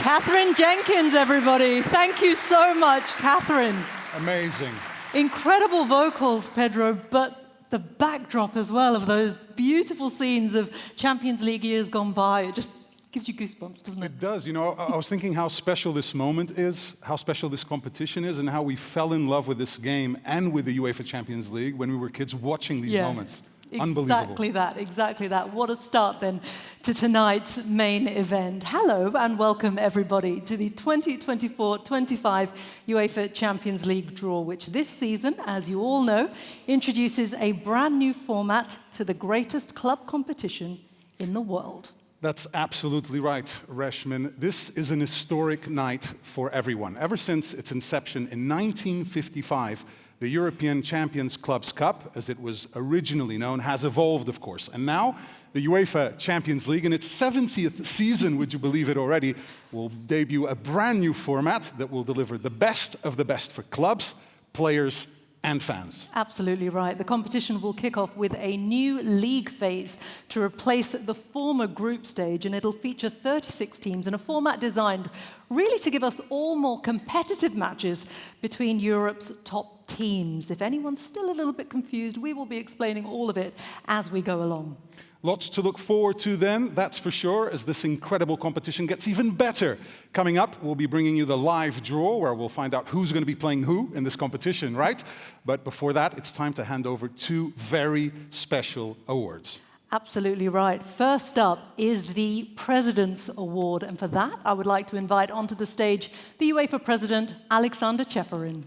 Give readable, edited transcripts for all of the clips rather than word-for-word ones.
Catherine Jenkins, everybody. Thank you so much, Catherine. Amazing. Incredible vocals, Pedro, but the backdrop as well of those beautiful scenes of Champions League years gone by, it just gives you goosebumps, doesn't it? It does. You know, I was thinking how special this moment is, how special this competition is, and how we fell in love with this game and with the UEFA Champions League when we were kids watching these moments. Unbelievable. Exactly that. What a start then to tonight's main event. Hello and welcome everybody to the 2024-25 UEFA Champions League draw, which this season, as you all know, introduces a brand new format to the greatest club competition in the world. That's absolutely right, Reshman. This is an historic night for everyone. Ever since its inception in 1955, the European Champions Clubs Cup, as it was originally known, has evolved, of course. And now, the UEFA Champions League, in its 70th season, would you believe it already, will debut a brand new format that will deliver the best of the best for clubs, players, and fans. Absolutely right. The competition will kick off with a new league phase to replace the former group stage, and it'll feature 36 teams in a format designed really to give us all more competitive matches between Europe's top teams. If anyone's still a little bit confused, we will be explaining all of it as we go along. Lots to look forward to then, that's for sure, as this incredible competition gets even better. Coming up, we'll be bringing you the live draw, where we'll find out who's going to be playing who in this competition, right? But before that, it's time to hand over two very special awards. Absolutely right. First up is the President's Award, and for that, I would like to invite onto the stage the UEFA President, Alexander Ceferin.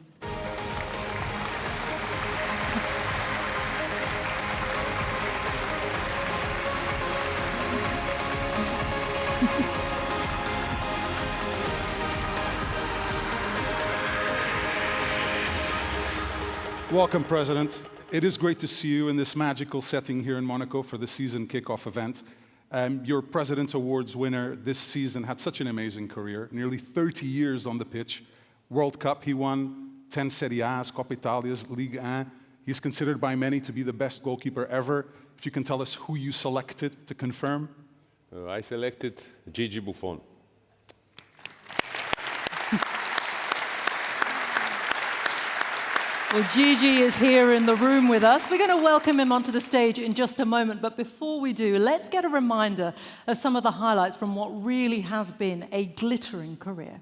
Welcome, President. it is great to see you in this magical setting here in Monaco for the season kickoff event. Your President's Awards winner this season had such an amazing career, nearly 30 years on the pitch. World Cup he won, 10 Serie A's, Coppa Italia's, Ligue 1. He's considered by many to be the best goalkeeper ever. If you can tell us who you selected to confirm. I selected Gigi Buffon. Well, Gigi is here in the room with us. We're going to welcome him onto the stage in just a moment. But before we do, let's get a reminder of some of the highlights from what really has been a glittering career.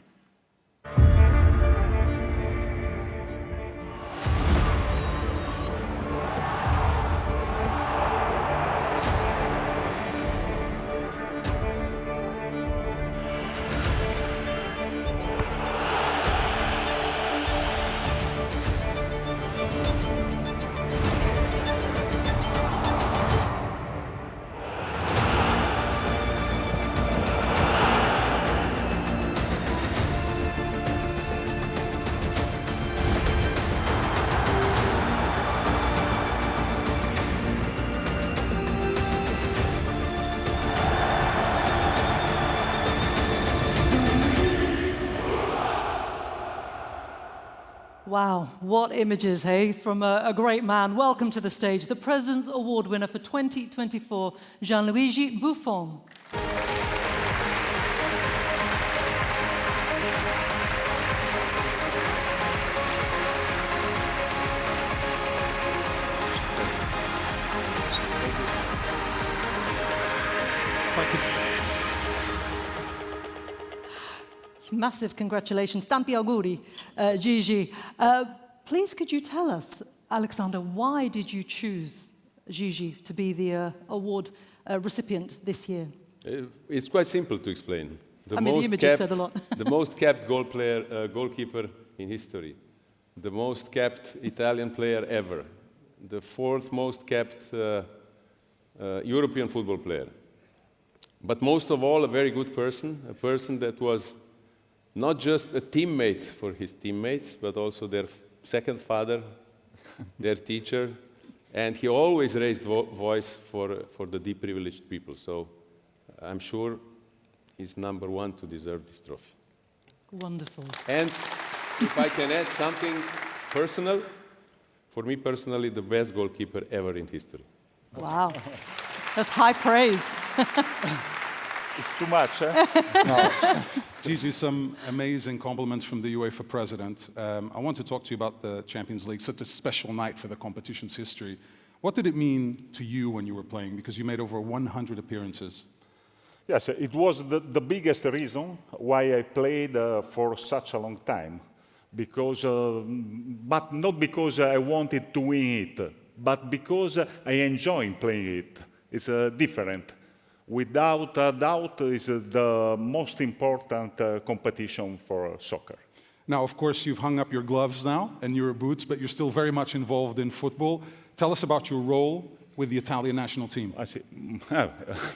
Wow, what images, hey, from a great man. Welcome to the stage, the President's Award winner for 2024, Gianluigi Buffon. Massive congratulations. Tanti auguri, Gigi. Please, could you tell us, Alexander, why did you choose Gigi to be the award recipient this year? It's quite simple to explain. The images said a lot. The most capped goalkeeper in history. The most capped Italian player ever. The fourth most capped European football player. But most of all, a very good person, a person that was not just a teammate for his teammates, but also their second father, their teacher, and he always raised voice for the deprivileged people. So I'm sure he's number one to deserve this trophy. Wonderful. And if I can add something personal, for me personally, the best goalkeeper ever in history. Wow, that's high praise. It's too much, eh? No. Gigi, some amazing compliments from the UEFA president. I want to talk to you about the Champions League, such a special night for the competition's history. What did it mean to you when you were playing? Because you made over 100 appearances. Yes, it was the biggest reason why I played for such a long time. Because, but not because I wanted to win it, but because I enjoy playing it. It's different. Without a doubt, it's the most important competition for soccer. Now, of course, you've hung up your gloves now and your boots, but you're still very much involved in football. Tell us about your role with the Italian national team. I see.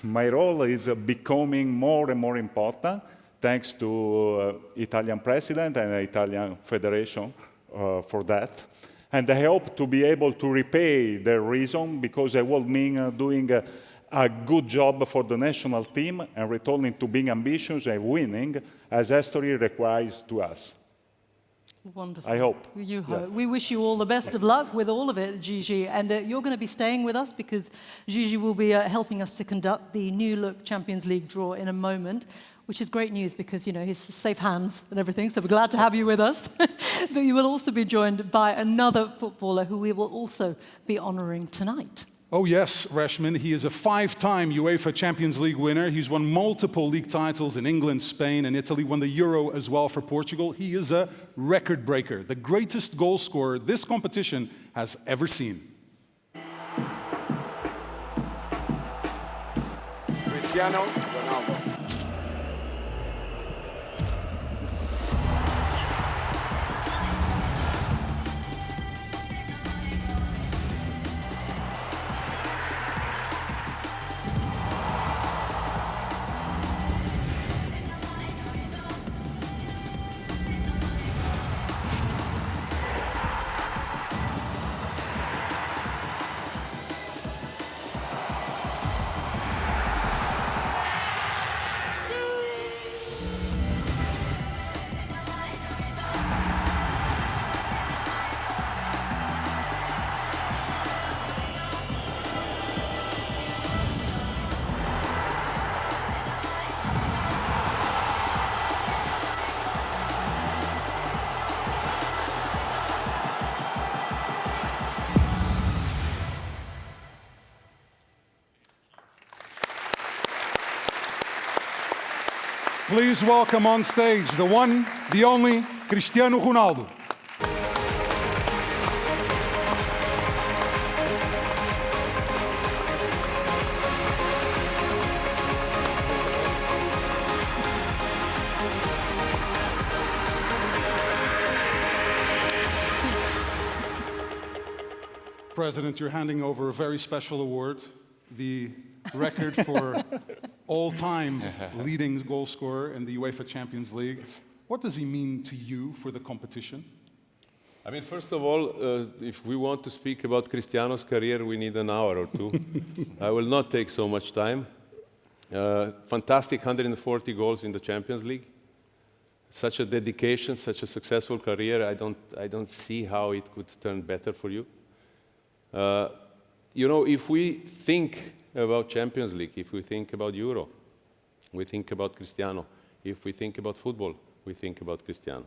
My role is becoming more and more important, thanks to Italian president and Italian federation for that. And I hope to be able to repay their reason, because I will mean doing a good job for the national team and returning to being ambitious and winning as history requires to us. Wonderful. I hope. You hope. We wish you all the best of luck with all of it, Gigi. And you're going to be staying with us because Gigi will be helping us to conduct the New Look Champions League draw in a moment, which is great news because, you know, he's safe hands and everything. So we're glad to have you with us. But you will also be joined by another footballer who we will also be honouring tonight. Oh yes, Reshman, he is a 5-time UEFA Champions League winner. He's won multiple league titles in England, Spain and Italy, won the Euro as well for Portugal. He is a record breaker, the greatest goal scorer this competition has ever seen. Cristiano Ronaldo. Please welcome on stage the one, the only, Cristiano Ronaldo. President, you're handing over a very special award, the record for all-time leading goal scorer in the UEFA Champions League. What does he mean to you for the competition? I mean, first of all, if we want to speak about Cristiano's career, we need an hour or two. I will not take so much time. Fantastic 140 goals in the Champions League. Such a dedication, such a successful career. I don't see how it could turn better for you. You know, if we think about Champions League, if we think about Euro, we think about Cristiano. If we think about football, we think about Cristiano.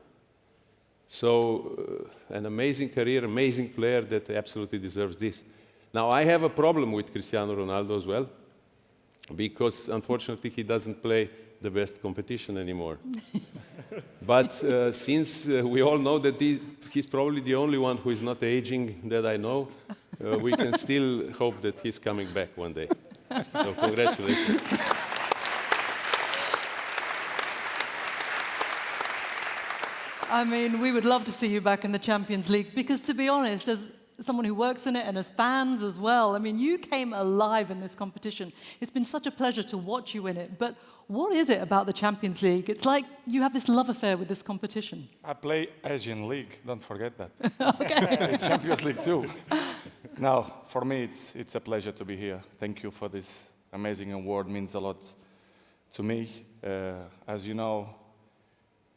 So, an amazing career, amazing player that absolutely deserves this. Now, I have a problem with Cristiano Ronaldo as well, because unfortunately he doesn't play the best competition anymore. But since we all know that he's probably the only one who is not aging that I know, we can still hope that he's coming back one day. So congratulations. I mean, we would love to see you back in the Champions League because, to be honest, as someone who works in it and as fans as well, I mean, you came alive in this competition. It's been such a pleasure to watch you in it. But what is it about the Champions League? It's like you have this love affair with this competition. I play Asian League, don't forget that. Okay. It's Champions League too. Now, for me, it's a pleasure to be here. Thank you for this amazing award, means a lot to me. As you know,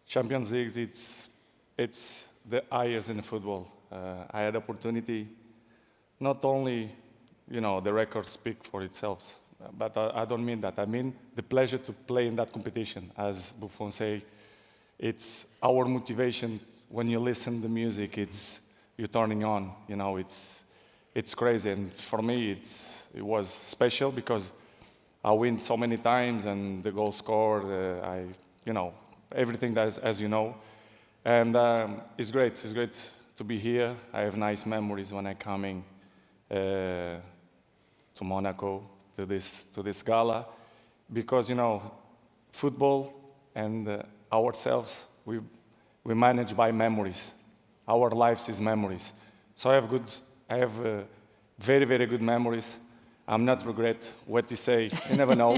Champions League, it's the highest in football. I had opportunity, not only, you know, the records speak for itself, but I don't mean that. I mean the pleasure to play in that competition. As Buffon say, it's our motivation. When you listen to the music, you're turning on. You know, it's crazy. And for me, it was special because I win so many times, and the goal scored. You know, everything that, as you know, and it's great. It's great to be here. I have nice memories when I coming to Monaco to this gala, because you know, football and ourselves we manage by memories. Our lives is memories. So I have very, very good memories. I'm not regret what you say. You never know.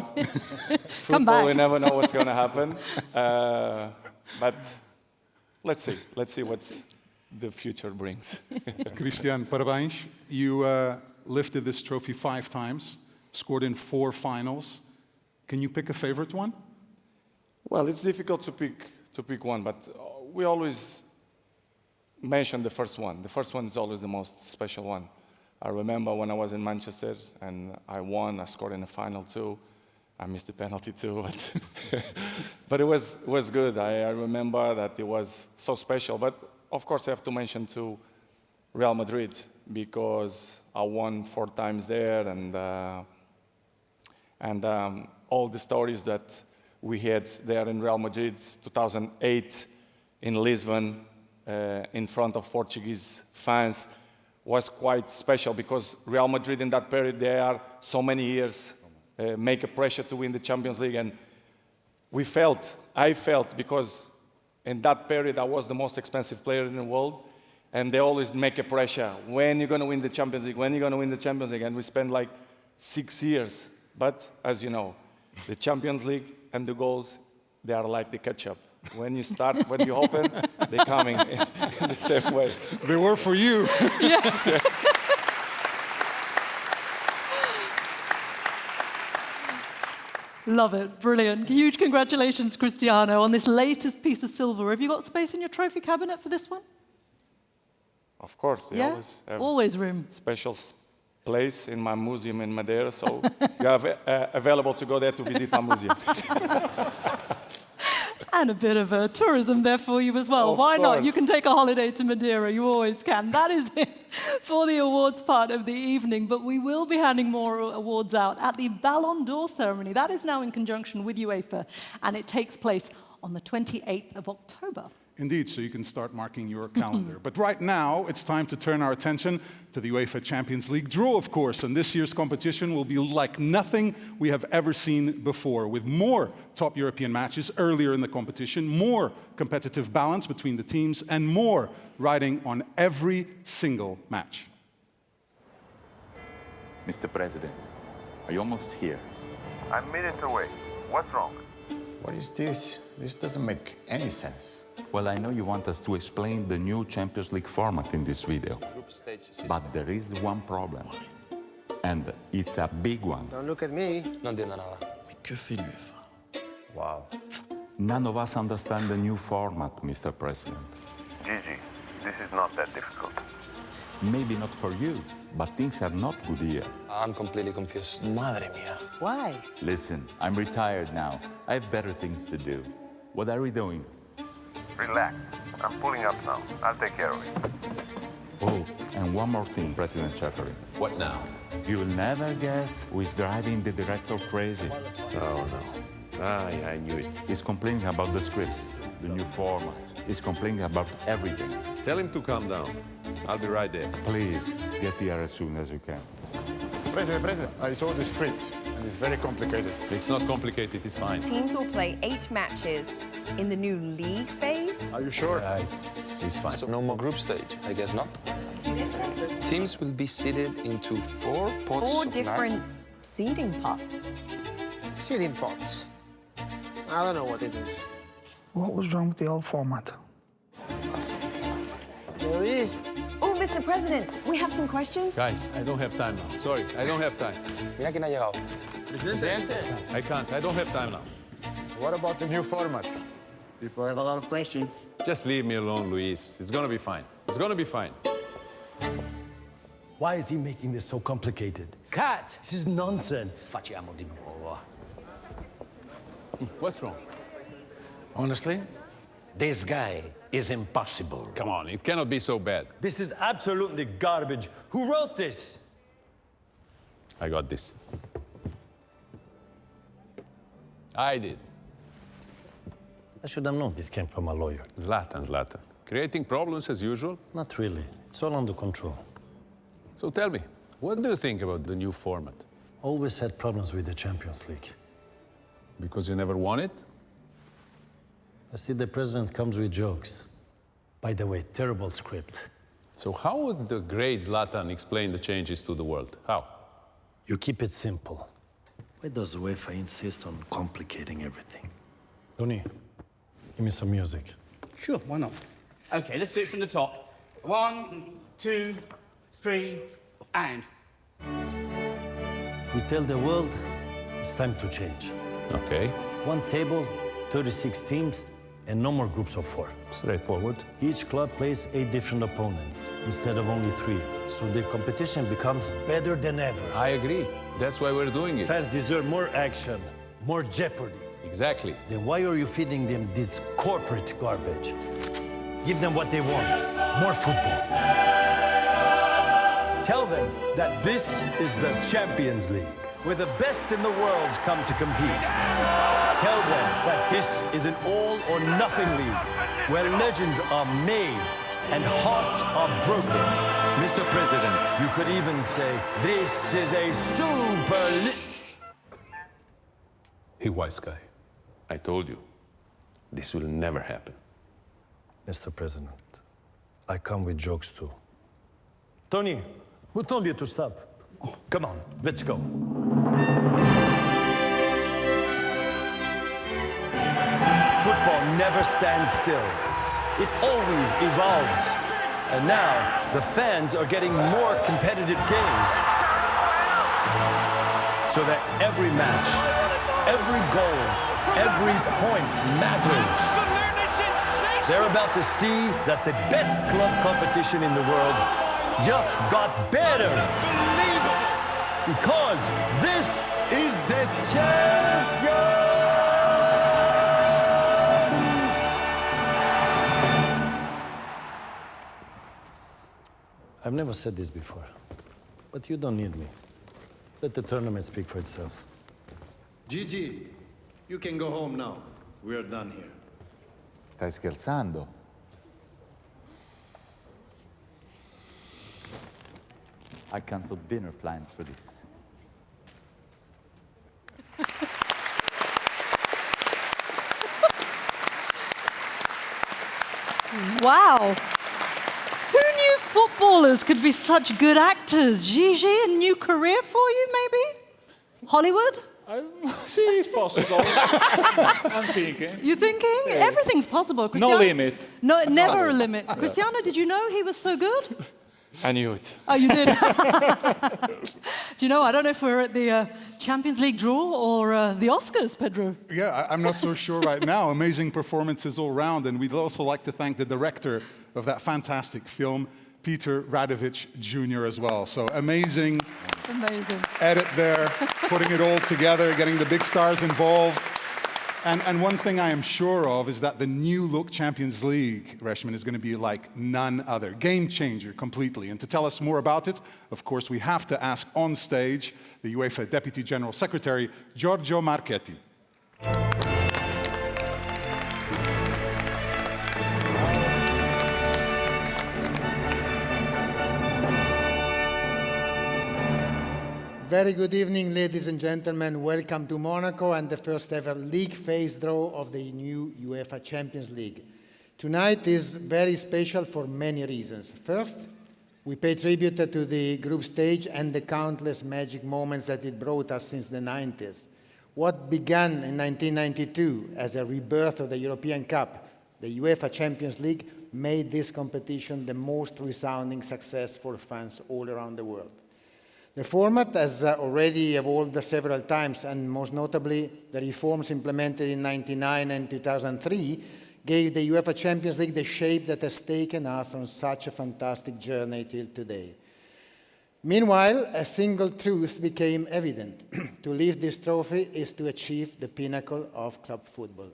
Football, we never know what's going to happen. But let's see what the future brings. Cristiano, parabéns. You lifted this trophy 5 times, scored in 4 finals. Can you pick a favorite one? Well, it's difficult to pick one, but we always mention the first one. The first one is always the most special one. I remember when I was in Manchester and I won, I scored in the final too. I missed the penalty too, but it was good. I remember that it was so special. But of course, I have to mention too Real Madrid, because I won 4 times there, and all the stories that we had there in Real Madrid, 2008 in Lisbon, in front of Portuguese fans, was quite special, because Real Madrid in that period, they are so many years make a pressure to win the Champions League, and I felt, because in that period I was the most expensive player in the world, and they always make a pressure, when you're going to win the Champions League, when you're going to win the Champions League, and we spent like 6 years. But as you know, the Champions League and the goals, they are like the ketchup. When you start, when you open, they're coming in the same way. They were for you. Yeah. Love it. Brilliant. Huge congratulations, Cristiano, on this latest piece of silver. Have you got space in your trophy cabinet for this one? Of course. They always have always room. Special place in my museum in Madeira, so you are available to go there to visit my museum. And a bit of a tourism there for you as well. Of Why not? course. You can take a holiday to Madeira. You always can. That is it for the awards part of the evening. But we will be handing more awards out at the Ballon d'Or ceremony. That is now in conjunction with UEFA, and it takes place on the 28th of October. Indeed, so you can start marking your calendar. But right now, it's time to turn our attention to the UEFA Champions League draw, of course. And this year's competition will be like nothing we have ever seen before, with more top European matches earlier in the competition, more competitive balance between the teams, and more riding on every single match. Mr. President, are you almost here? I'm minutes away. What's wrong? What is this? This doesn't make any sense. Well, I know you want us to explain the new Champions League format in this video. But there is one problem. And it's a big one. Don't look at me. Non dirne nada. Mais que fait l'UEFA? Wow. None of us understand the new format, Mr. President. Gigi, this is not that difficult. Maybe not for you, but things are not good here. I'm completely confused. Madre mía. Why? Listen, I'm retired now. I have better things to do. What are we doing? Relax. I'm pulling up now. I'll take care of it. Oh, and one more thing, President Sheffery. What now? You'll never guess who is driving the director crazy. Oh, no. I knew it. He's complaining about the script, the new format. He's complaining about everything. Tell him to calm down. I'll be right there. Please, get here as soon as you can. President, I saw the script, and it's very complicated. It's not complicated, it's fine. Teams will play 8 matches in the new league phase. Are you sure? It's fine. So no more group stage? I guess not. Teams will be seeded into 4 pots. 4 of 9. different seeding pots. Seeding pots. I don't know what it is. What was wrong with the old format? There is. Oh, Mr. President, we have some questions. Guys, I don't have time now. Sorry, I don't have time. Mira quién ha llegado. I can't. I don't have time now. What about the new format? People have a lot of questions. Just leave me alone, Luis. It's gonna be fine. It's gonna be fine. Why is he making this so complicated? Cut! This is nonsense. Facciamo di nuovo. What's wrong? Honestly, this guy is impossible. Come on, it cannot be so bad. This is absolutely garbage. Who wrote this? I got this. I did. I should have known this came from a lawyer. Zlatan. Creating problems as usual. Not really. It's all under control. So tell me, what do you think about the new format? Always had problems with the Champions League. Because you never won it? I see the president comes with jokes. By the way, terrible script. So how would the great Zlatan explain the changes to the world? How? You keep it simple. Why does UEFA insist on complicating everything? Tony, give me some music. Sure, why not? Okay, let's do it from the top. 1, 2, 3, and. We tell the world it's time to change. Okay. 1 table, 36 teams, and no more groups of 4. Straightforward. Each club plays 8 different opponents instead of only 3. So the competition becomes better than ever. I agree. That's why we're doing it. Fans deserve more action, more jeopardy. Exactly. Then why are you feeding them this corporate garbage? Give them what they want, more football. Tell them that this is the Champions League, where the best in the world come to compete. Tell them that this is an all-or-nothing league, where legends are made and hearts are broken. Mr. President, you could even say, this is a super Hey, wise guy. I told you, this will never happen. Mr. President, I come with jokes too. Tony, who told you to stop? Come on, let's go. Football never stands still. It always evolves. And now, the fans are getting more competitive games. So that every match, every goal, every point matters. They're about to see that the best club competition in the world just got better. Because this is the champion! I've never said this before, but you don't need me. Let the tournament speak for itself. Gigi, you can go home now. We're done here. Stai scherzando? I canceled dinner plans for this. Wow. Who knew footballers could be such good actors? Gigi, a new career for you, maybe? Hollywood? See, it's possible. I'm thinking. You thinking? Yeah. Everything's possible. No limit. No, never a limit. Cristiano, did you know he was so good? I knew it. Oh, you did? Do you know, I don't know if we're at the Champions League draw or the Oscars, Pedro. Yeah, I'm not so sure right now. Amazing performances all round. And we'd also like to thank the director of that fantastic film, Peter Radovich Jr. as well. So amazing. Amazing. Edit there, putting it all together, getting the big stars involved. And one thing I am sure of is that the new look Champions League, Reshman, is going to be like none other. Game changer completely. And to tell us more about it, of course, we have to ask on stage the UEFA Deputy General Secretary, Giorgio Marchetti. Very good evening, ladies and gentlemen. Welcome to Monaco and the first ever league phase draw of the new UEFA Champions League. Tonight is very special for many reasons. First, we pay tribute to the group stage and the countless magic moments that it brought us since the 90s. What began in 1992 as a rebirth of the European Cup, the UEFA Champions League, made this competition the most resounding success for fans all around the world. The format has already evolved several times, and most notably, the reforms implemented in 1999 and 2003 gave the UEFA Champions League the shape that has taken us on such a fantastic journey till today. Meanwhile, a single truth became evident. To lift this trophy is to achieve the pinnacle of club football.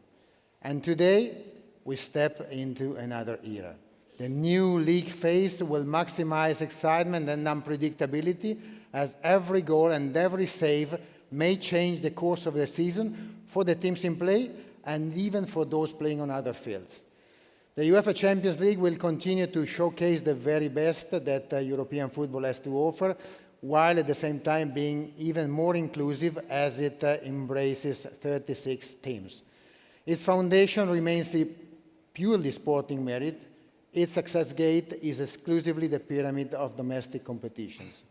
And today, we step into another era. The new league phase will maximize excitement and unpredictability, as every goal and every save may change the course of the season for the teams in play and even for those playing on other fields. The UEFA Champions League will continue to showcase the very best that European football has to offer, while at the same time being even more inclusive as it embraces 36 teams. Its foundation remains the purely sporting merit. Its success gate is exclusively the pyramid of domestic competitions.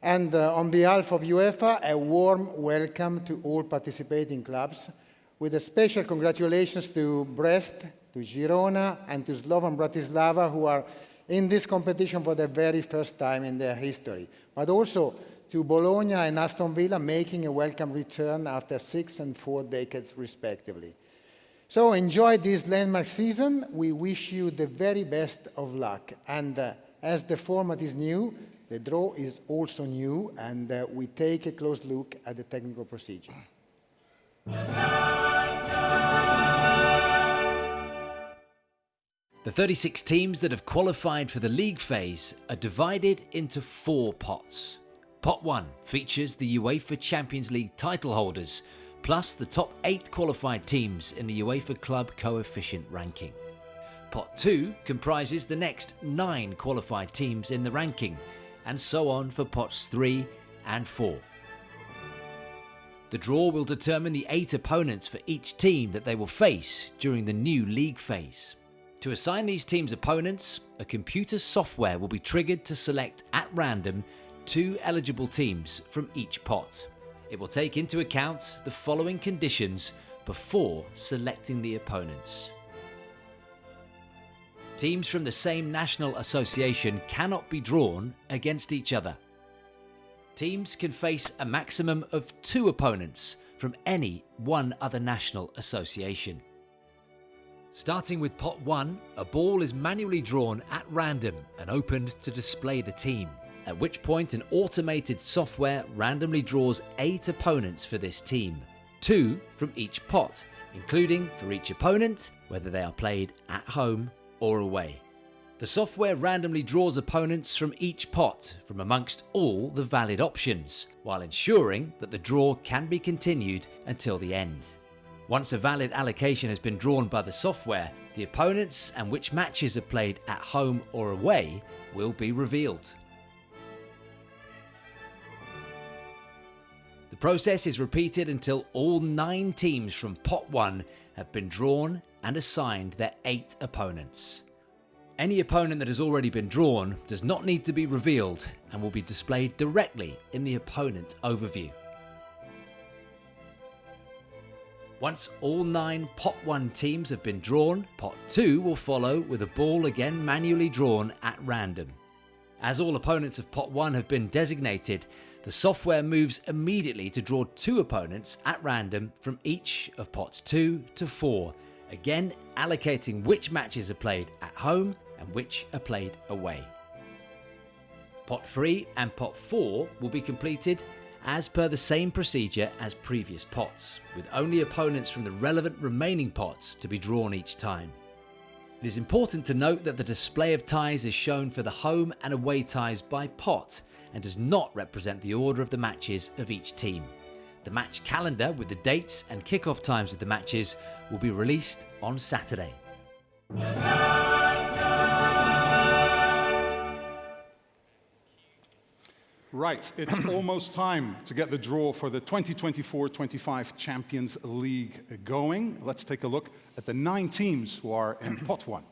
And on behalf of UEFA, a warm welcome to all participating clubs, with a special congratulations to Brest, to Girona, and to Slovan Bratislava, who are in this competition for the very first time in their history, but also to Bologna and Aston Villa, making a welcome return after 6 and 4 decades, respectively. So enjoy this landmark season. We wish you the very best of luck. And as the format is new, the draw is also new, and we take a close look at the technical procedure. The 36 teams that have qualified for the league phase are divided into 4 pots. Pot 1 features the UEFA Champions League title holders, plus the top 8 qualified teams in the UEFA Club Coefficient ranking. Pot 2 comprises the next 9 qualified teams in the ranking, and so on for pots 3 and 4. The draw will determine the 8 opponents for each team that they will face during the new league phase. To assign these teams opponents, a computer software will be triggered to select at random 2 eligible teams from each pot. It will take into account the following conditions before selecting the opponents. Teams from the same national association cannot be drawn against each other. Teams can face a maximum of 2 opponents from any one other national association. Starting with pot 1, a ball is manually drawn at random and opened to display the team, at which point an automated software randomly draws 8 opponents for this team, 2 from each pot, including for each opponent, whether they are played at home or away. The software randomly draws opponents from each pot from amongst all the valid options, while ensuring that the draw can be continued until the end. Once a valid allocation has been drawn by the software, the opponents and which matches are played at home or away will be revealed. The process is repeated until all 9 teams from pot 1 have been drawn and assigned their 8 opponents. Any opponent that has already been drawn does not need to be revealed and will be displayed directly in the opponent overview. Once all 9 pot 1 teams have been drawn, pot 2 will follow with a ball again manually drawn at random. As all opponents of pot 1 have been designated, the software moves immediately to draw 2 opponents at random from each of pots 2 to 4, again allocating which matches are played at home and which are played away. Pot 3 and pot 4 will be completed as per the same procedure as previous pots, with only opponents from the relevant remaining pots to be drawn each time. It is important to note that the display of ties is shown for the home and away ties by pot and does not represent the order of the matches of each team. The match calendar with the dates and kick-off times of the matches will be released on Saturday. Right, it's almost time to get the draw for the 2024-25 Champions League going. Let's take a look at the 9 teams who are in pot 1.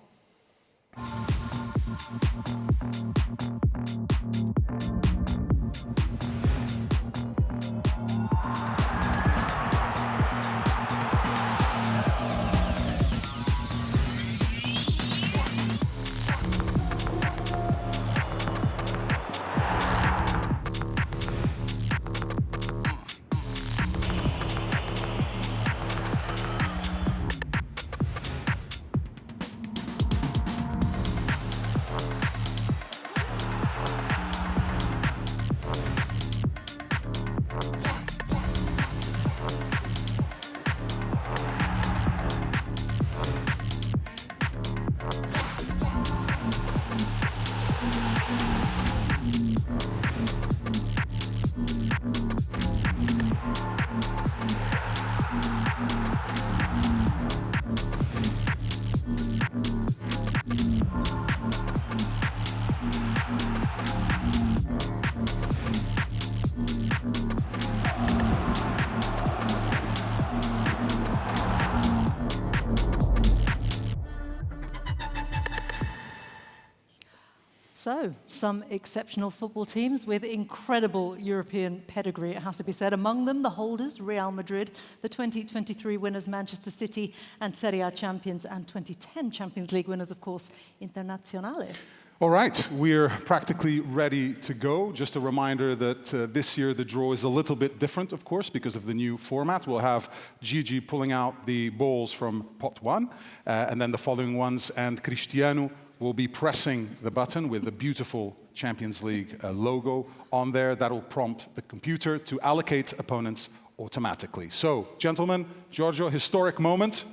So, some exceptional football teams with incredible European pedigree, it has to be said. Among them, the holders, Real Madrid, the 2023 winners, Manchester City, and Serie A champions, and 2010 Champions League winners, of course, Internazionale. All right, we're practically ready to go. Just a reminder that this year the draw is a little bit different, of course, because of the new format. We'll have Gigi pulling out the balls from pot 1, and then the following ones, and Cristiano will be pressing the button with the beautiful Champions League logo on there. That'll prompt the computer to allocate opponents automatically. So, gentlemen, Giorgio, historic moment.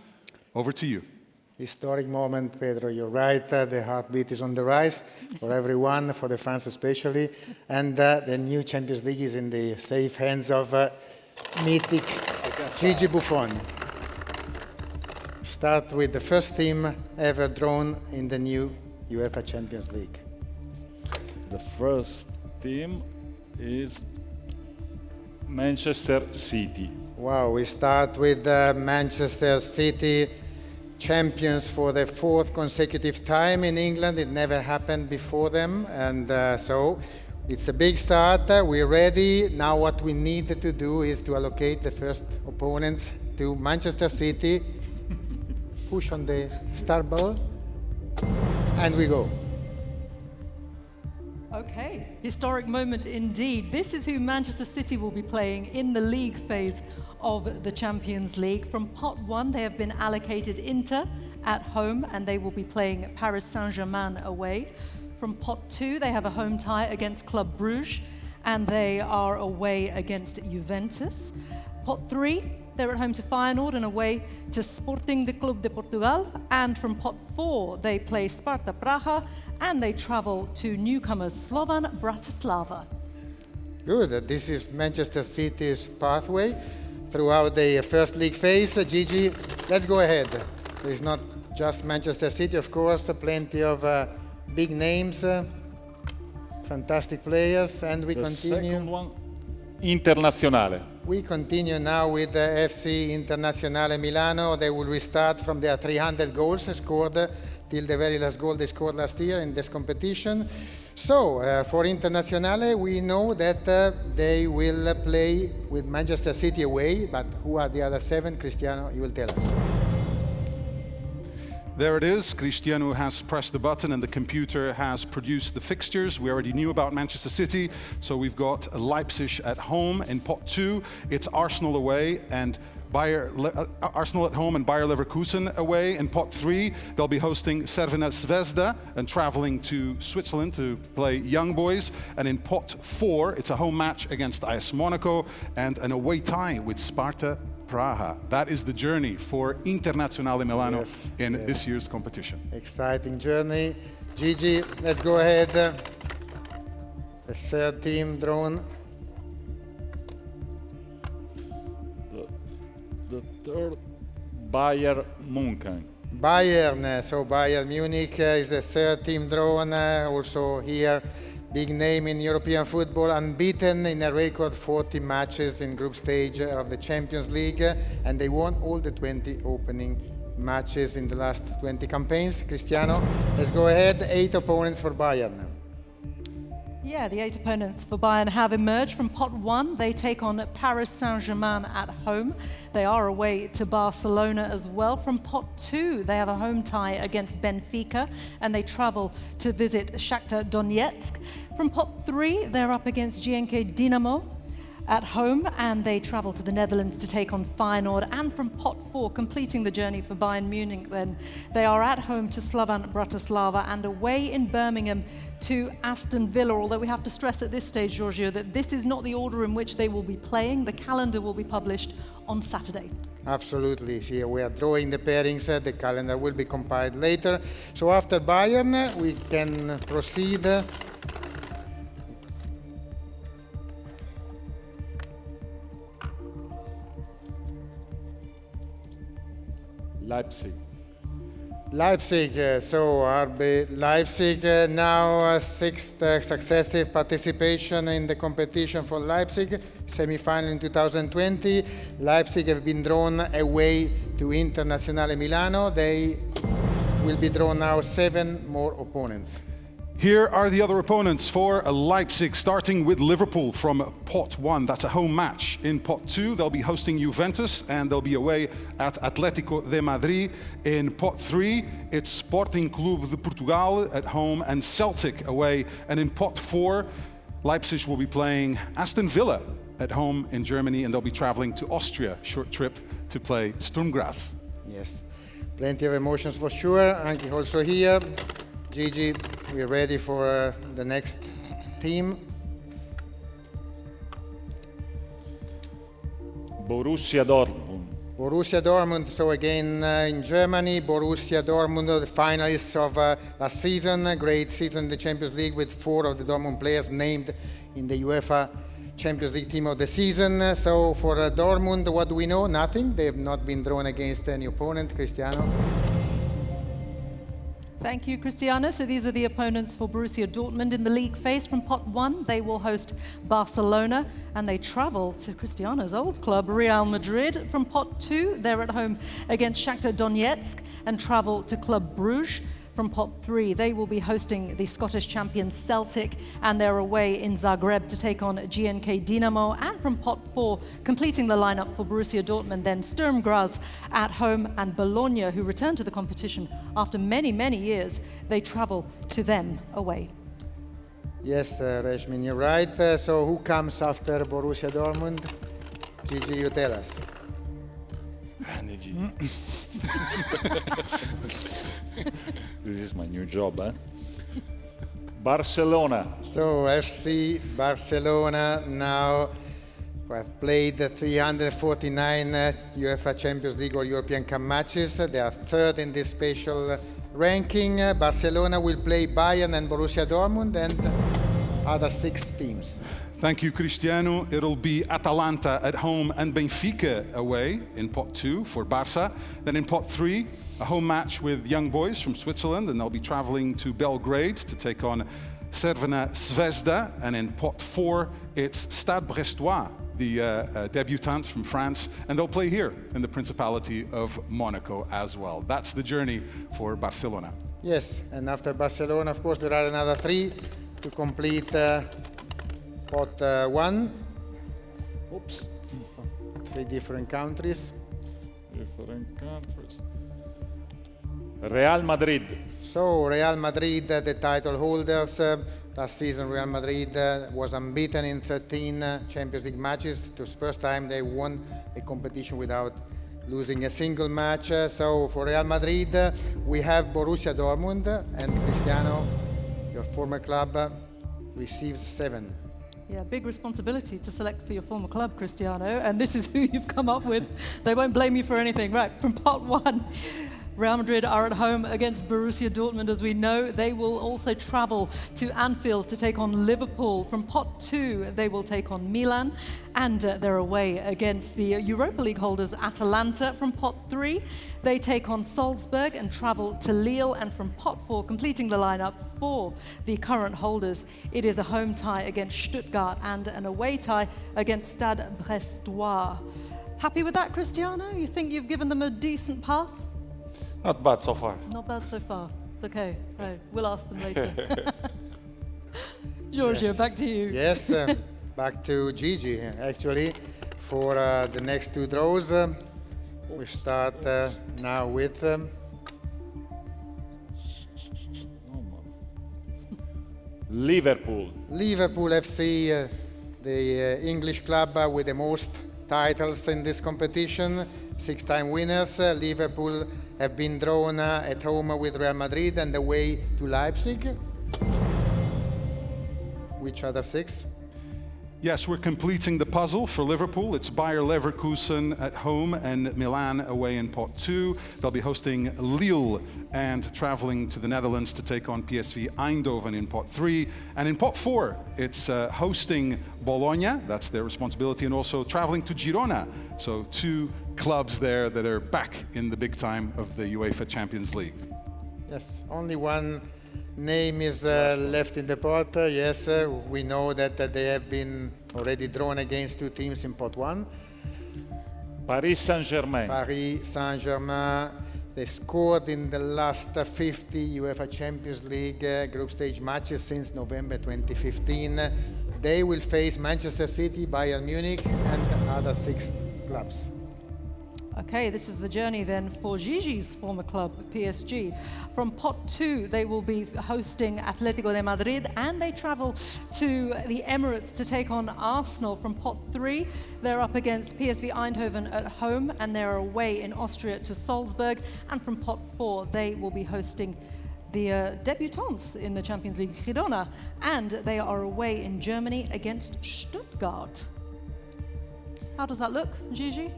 Over to you. Historic moment, Pedro, you're right. The heartbeat is on the rise for everyone, for the fans especially. And the new Champions League is in the safe hands of mythic Gigi Buffon. Start with the first team ever drawn in the new UEFA Champions League. The first team is Manchester City. Wow, we start with Manchester City, champions for the 4th consecutive time in England. It never happened before them, and so it's a big start. We're ready. Now what we need to do is to allocate the first opponents to Manchester City. Push on the start ball, and we go. Okay, historic moment indeed. This is who Manchester City will be playing in the league phase of the Champions League. From pot 1, they have been allocated Inter at home, and they will be playing Paris Saint-Germain away. From pot 2, they have a home tie against Club Brugge, and they are away against Juventus. Pot 3, they're at home to Feyenoord and away to Sporting de Club de Portugal. And from pot 4, they play Sparta Praha and they travel to newcomers Slovan Bratislava. Good. This is Manchester City's pathway throughout the first league phase. Gigi, let's go ahead. It's not just Manchester City, of course, plenty of big names, fantastic players, and we continue. Second one, Internazionale. We continue now with FC Internazionale Milano. They will restart from their 300 goals scored till the very last goal they scored last year in this competition. So, for Internazionale, we know that they will play with Manchester City away, but who are the other 7? Cristiano, you will tell us. There it is. Cristiano has pressed the button and the computer has produced the fixtures. We already knew about Manchester City, so we've got Leipzig at home in pot 2. It's Arsenal away and Arsenal at home and Bayer Leverkusen away. In pot 3, they'll be hosting Crvena Zvezda and traveling to Switzerland to play Young Boys. And in pot 4, it's a home match against AS Monaco and an away tie with Sparta Praha. That is the journey for Internazionale Milano in this year's competition. Exciting journey. Gigi, let's go ahead. The third team drawn. The third, Bayern Munich. Bayern, so Bayern Munich is the third team drawn. Also here, big name in European football, unbeaten in a record 40 matches in group stage of the Champions League, and they won all the 20 opening matches in the last 20 campaigns. Cristiano, let's go ahead. 8 opponents for Bayern. Yeah, the 8 opponents for Bayern have emerged. From pot 1, they take on Paris Saint-Germain at home. They are away to Barcelona as well. From pot 2, they have a home tie against Benfica, and they travel to visit Shakhtar Donetsk. From pot 3, they're up against GNK Dinamo at home, and they travel to the Netherlands to take on Feyenoord. And from pot 4, completing the journey for Bayern Munich, then they are at home to Slovan Bratislava and away in Birmingham to Aston Villa, although we have to stress at this stage, Giorgio, that this is not the order in which they will be playing. The calendar will be published on Saturday. Absolutely. See, we are drawing the pairings. The calendar will be compiled later. So after Bayern, we can proceed. Leipzig, so RB Leipzig now 6th successive participation in the competition for Leipzig, semi-final in 2020. Leipzig have been drawn away to Internazionale Milano. They will be drawn now 7 more opponents. Here are the other opponents for Leipzig, starting with Liverpool from pot 1. That's a home match. In pot 2, they'll be hosting Juventus, and they'll be away at Atlético de Madrid. In pot 3, it's Sporting Club de Portugal at home and Celtic away. And in pot 4, Leipzig will be playing Aston Villa at home in Germany, and they'll be traveling to Austria, short trip to play Sturm Graz. Yes, plenty of emotions for sure. Anche also here. Gigi, we're ready for the next team. Borussia Dortmund. Borussia Dortmund, so again in Germany, Borussia Dortmund, the finalists of last season, a great season in the Champions League with 4 of the Dortmund players named in the UEFA Champions League team of the season. So for Dortmund, what do we know? Nothing. They have not been drawn against any opponent. Cristiano? Thank you, Cristiano. So these are the opponents for Borussia Dortmund in the league phase. From pot 1, they will host Barcelona, and they travel to Cristiano's old club, Real Madrid. From pot 2, they're at home against Shakhtar Donetsk and travel to Club Bruges. From pot 3, they will be hosting the Scottish champions Celtic, and they're away in Zagreb to take on GNK Dinamo. And from pot 4, completing the lineup for Borussia Dortmund, then Sturm Graz at home, and Bologna, who return to the competition after many, many years, they travel to them away. Yes, Reshmin, you're right. So who comes after Borussia Dortmund? Gigi, you tell us. This is my new job, eh? Barcelona. So FC Barcelona now who have played 349 UEFA Champions League or European Cup matches. They are third in this special ranking. Barcelona will play Bayern and Borussia Dortmund and other 6 teams. Thank you, Cristiano. It'll be Atalanta at home and Benfica away in pot 2 for Barça. Then in pot 3, a home match with Young Boys from Switzerland, and they'll be traveling to Belgrade to take on Crvena Zvezda. And in pot 4, it's Stade Brestois, the debutants from France, and they'll play here in the Principality of Monaco as well. That's the journey for Barcelona. Yes, and after Barcelona, of course, there are another 3 to complete pot 1. Oops. 3 different countries. Different countries. Real Madrid. So Real Madrid, the title holders. Last season, Real Madrid was unbeaten in 13 Champions League matches. It was the first time they won a competition without losing a single match. So for Real Madrid, we have Borussia Dortmund, and Cristiano, your former club, receives 7. Yeah, big responsibility to select for your former club, Cristiano, and this is who you've come up with. They won't blame you for anything. Right, from pot 1, Real Madrid are at home against Borussia Dortmund, as we know. They will also travel to Anfield to take on Liverpool. From pot 2, they will take on Milan, and they're away against the Europa League holders Atalanta. From pot 3, they take on Salzburg and travel to Lille. And from pot 4, completing the lineup for the current holders, it is a home tie against Stuttgart and an away tie against Stade Brestois. Happy with that, Cristiano? You think you've given them a decent path? Not bad so far. Not bad so far. It's okay. Right. We'll ask them later. Giorgio, Yes. back to you. Yes, back to Gigi, actually, for the next 2 draws. We start now with Liverpool. Liverpool FC, the English club with the most titles in this competition, 6-time winners. Liverpool have been drawn at home with Real Madrid and away to Leipzig. Which other 6? Yes, we're completing the puzzle for Liverpool. It's Bayer Leverkusen at home and Milan away in pot 2. They'll be hosting Lille and traveling to the Netherlands to take on PSV Eindhoven in pot 3. And in pot 4, it's hosting Bologna, that's their responsibility, and also traveling to Girona. So 2 clubs there that are back in the big time of the UEFA Champions League. Yes, only one name is left in the pot. Yes, we know that they have been already drawn against 2 teams in pot 1. Paris Saint-Germain. Paris Saint-Germain, they scored in the last 50 UEFA Champions League group stage matches since November 2015. They will face Manchester City, Bayern Munich, and other 6 clubs. Okay, this is the journey then for Gigi's former club, PSG. From pot 2, they will be hosting Atletico de Madrid, and they travel to the Emirates to take on Arsenal. From pot 3, they're up against PSV Eindhoven at home, and they're away in Austria to Salzburg. And from pot 4, they will be hosting the debutants in the Champions League, Girona, and they are away in Germany against Stuttgart. How does that look, Gigi?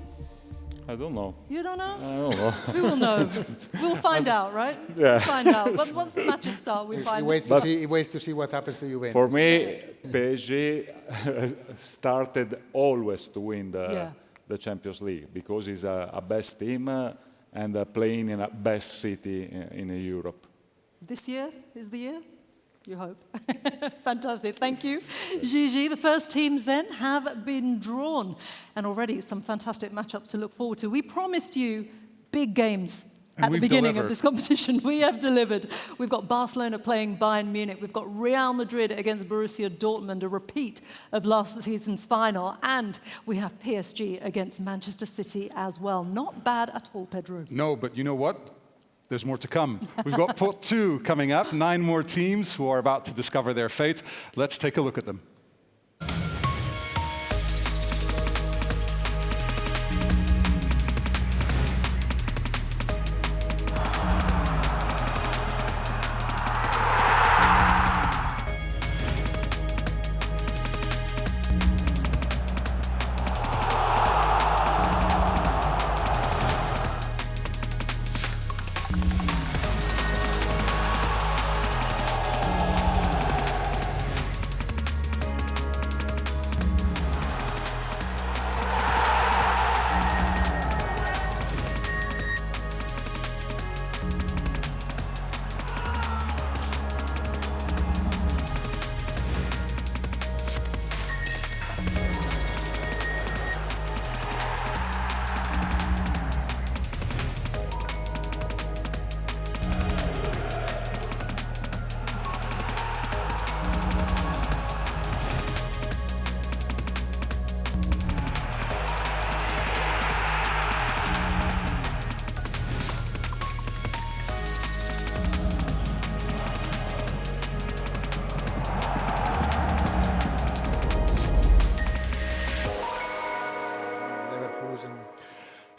I don't know. You don't know? I don't know. We will know. We'll find out, right? Yeah. We'll find out. But once the matches start, we find out. He waits to see what happens to Juventus. For me, PSG started always to win the Champions League because it's a best team and playing in a best city in Europe. This year is the year? You hope. Fantastic. Thank you, Gigi. The first teams then have been drawn, and already some fantastic matchups to look forward to. We promised you big games at the beginning of this competition. We have delivered. We've got Barcelona playing Bayern Munich. We've got Real Madrid against Borussia Dortmund, a repeat of last season's final. And we have PSG against Manchester City as well. Not bad at all, Pedro. No, but you know what? There's more to come. We've got pot 2 coming up, 9 more teams who are about to discover their fate. Let's take a look at them.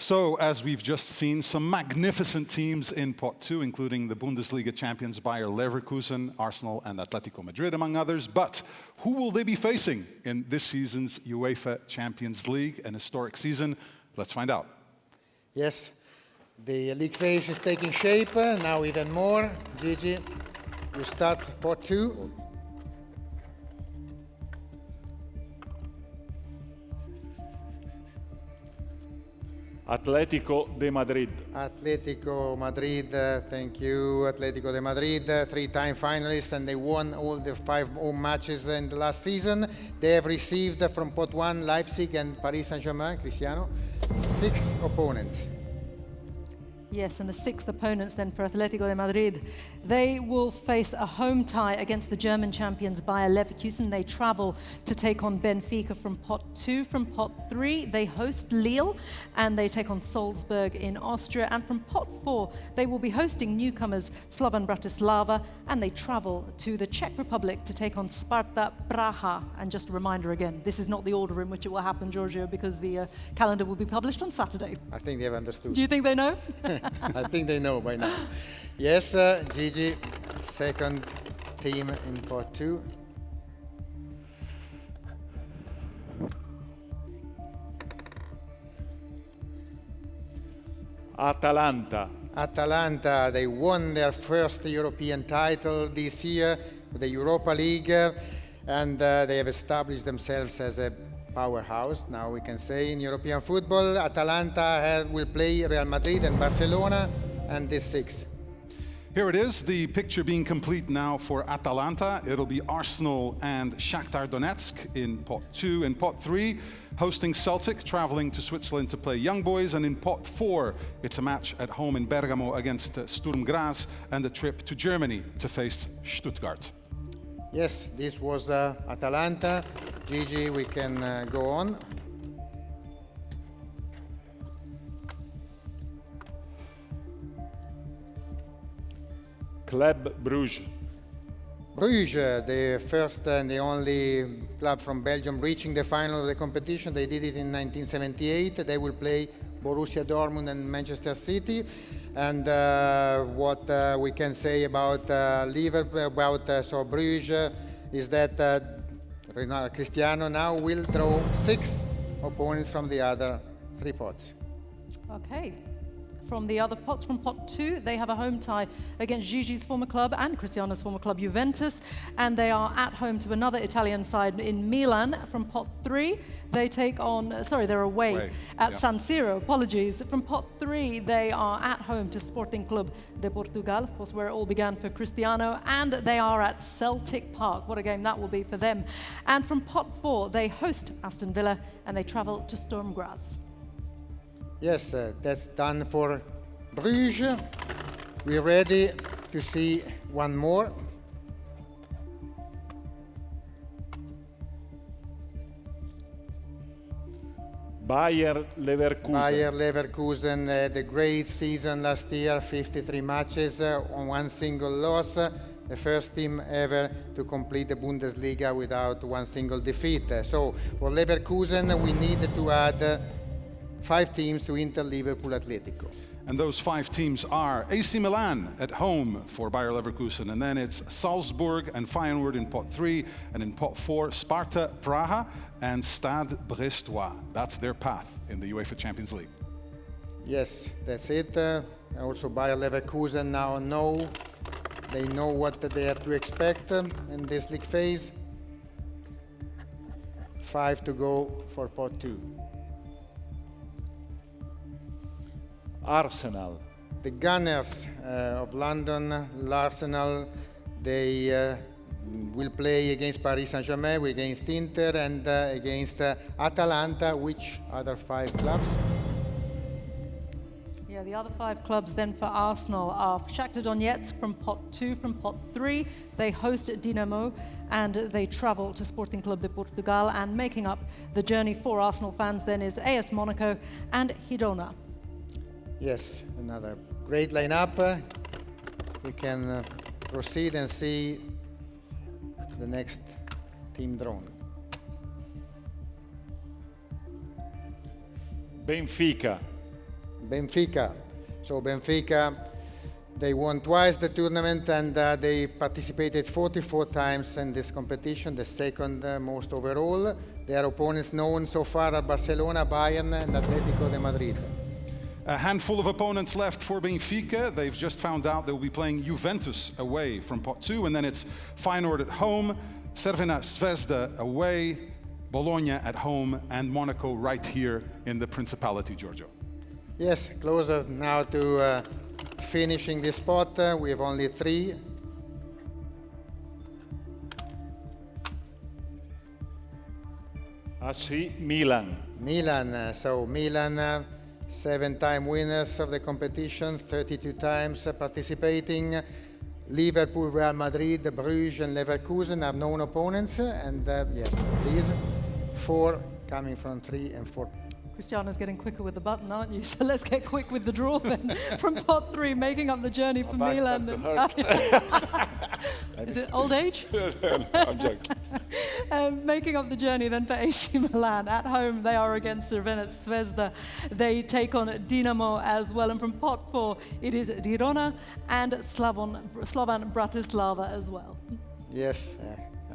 So, as we've just seen, some magnificent teams in Pot 2, including the Bundesliga champions Bayer Leverkusen, Arsenal and Atletico Madrid, among others. But who will they be facing in this season's UEFA Champions League, an historic season? Let's find out. Yes, the league phase is taking shape, now even more. Gigi, you start Pot 2. Atletico de Madrid. Atletico Madrid, thank you. Atletico de Madrid, three-time finalists, and they won all the 5 home matches in the last season. They have received from Pot 1, Leipzig and Paris Saint-Germain, Cristiano, 6 opponents. Yes, and the 6th opponents then for Atletico de Madrid. They will face a home tie against the German champions Bayer Leverkusen. They travel to take on Benfica from Pot 2. From Pot 3, they host Lille and they take on Salzburg in Austria. And from Pot 4, they will be hosting newcomers Slovan Bratislava and they travel to the Czech Republic to take on Sparta Praha. And just a reminder again, this is not the order in which it will happen, Giorgio, because the calendar will be published on Saturday. I think they have understood. Do you think they know? I think they know by now. Yes, Gigi, second team in Pot 2. Atalanta. Atalanta, they won their first European title this year, the Europa League, and they have established themselves as a powerhouse, now we can say, in European football. Atalanta will play Real Madrid and Barcelona, and this 6. Here it is, the picture being complete now for Atalanta. It'll be Arsenal and Shakhtar Donetsk in Pot 2. In Pot 3, hosting Celtic, traveling to Switzerland to play Young Boys. And in Pot 4, it's a match at home in Bergamo against Sturm Graz and a trip to Germany to face Stuttgart. Yes, this was Atalanta. Gigi, we can go on. Club Bruges. Bruges, the first and the only club from Belgium reaching the final of the competition. They did it in 1978. They will play Borussia Dortmund and Manchester City. And what we can say about Bruges is that Cristiano now will draw 6 opponents from the other 3 pots. Okay. From the other pots, from Pot 2, they have a home tie against Gigi's former club and Cristiano's former club, Juventus, and they are at home to another Italian side in Milan. From Pot 3, they take on, they're away at San Siro, apologies. From Pot 3, they are at home to Sporting Club de Portugal, of course, where it all began for Cristiano, and they are at Celtic Park. What a game that will be for them. And from Pot 4, they host Aston Villa, and they travel to Sturm Graz. Yes, that's done for Bruges. We're ready to see one more. Bayer Leverkusen. Bayer Leverkusen had a great season last year, 53 matches on 1 single loss. The first team ever to complete the Bundesliga without 1 single defeat. So for Leverkusen, we need to add 5 teams to Inter, Liverpool, Atletico. And those 5 teams are AC Milan at home for Bayer Leverkusen, and then it's Salzburg and Feyenoord in Pot 3, and in Pot 4, Sparta Praha and Stade Brestois. That's their path in the UEFA Champions League. Yes, that's it. Also Bayer Leverkusen now they know what they have to expect in this league phase. 5 to go for Pot 2. Arsenal. The Gunners of London, Arsenal, they will play against Paris Saint-Germain, against Inter, and against Atalanta. Which other 5 clubs? Yeah, the other 5 clubs then for Arsenal are Shakhtar Donetsk from Pot 2. From Pot 3, they host Dinamo and they travel to Sporting Club de Portugal. And making up the journey for Arsenal fans then is AS Monaco and Girona. Yes, another great lineup. We can proceed and see the next team drawn. Benfica. Benfica. So Benfica, they won twice the tournament and they participated 44 times in this competition, the second most overall. Their opponents known so far are Barcelona, Bayern and Atletico de Madrid. A handful of opponents left for Benfica. They've just found out they'll be playing Juventus away from pot 2, and then it's Feyenoord at home, Crvena Zvezda away, Bologna at home, and Monaco right here in the Principality, Giorgio. Yes, closer now to finishing this spot. We have only 3. AC Milan. Milan. So Milan, 7-time winners of the competition, 32 times participating. Liverpool, Real Madrid, Bruges and Leverkusen are known opponents. And yes, these 4 coming from 3 and 4. Cristiano's getting quicker with the button, aren't you? So let's get quick with the draw then. From pot 3, making up the journey for Milan. Is it old age? I'm joking. Making up the journey then for AC Milan. At home, they are against Crvena Zvezda. They take on Dinamo as well. And from pot 4, it is Girona and Slovan Bratislava as well. Yes,